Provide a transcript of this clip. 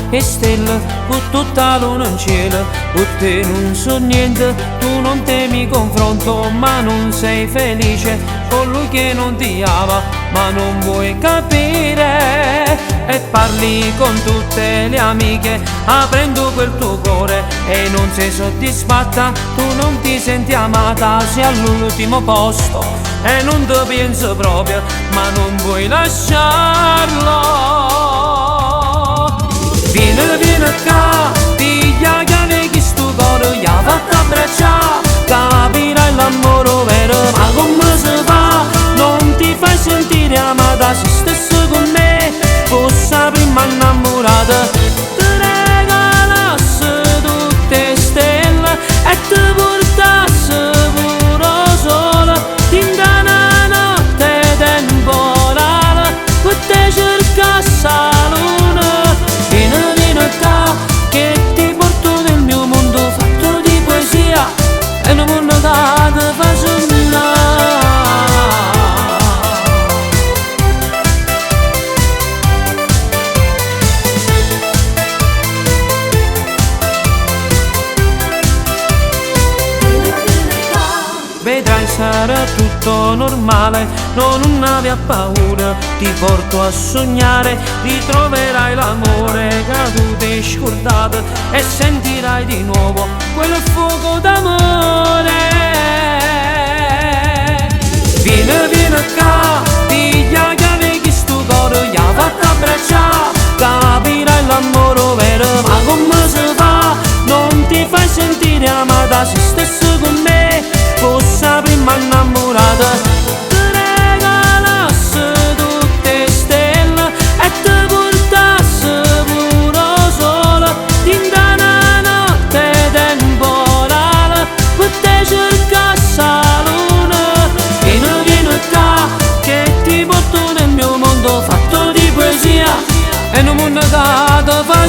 e stelle, con tutta luna in cielo, con te non so niente, tu non temi confronto, ma non sei felice, con lui che non ti ama, ma non vuoi capire, e parli con tutte le amiche, aprendo quel tuo cuore, e non sei soddisfatta, tu non ti senti amata, sei all'ultimo posto, e non ti penso proprio, ma non vuoi lasciarlo. Vieni qua, piglia chiave chi sto cuore, gli ha fatto abbracciare, capirai l'amore vero, ma come si fa? Non ti fai sentire amata, se stessi con me, fosse la prima innamorata, ti regalassi tutte stelle e ti portassi pure sola, tinta una notte temporale, per te cercassi la luna. Vieni qua, che ti porto nel mio mondo fatto di poesia, e non mondo che ti fa sognare. Vedrai sarà tutto normale, non aver paura, ti porto a sognare, ritroverai l'amore che tu ti hai scordato e sentirai di nuovo quel fuoco d'amore. Vieni qua, piglia chiave chi sto cuore, gli ha fatto abbracciare, capirai l'amore vero, ma come si fa? Non ti fai sentire amata, se stessi con me, fosse la prima innamorata, ti regalassi tutte stelle e ti portassi pure sola, tinta una notte temporale, per te cercassi la luna. Vieni qua, che ti porto nel mio mondo fatto di poesia, e non mondo che ti fa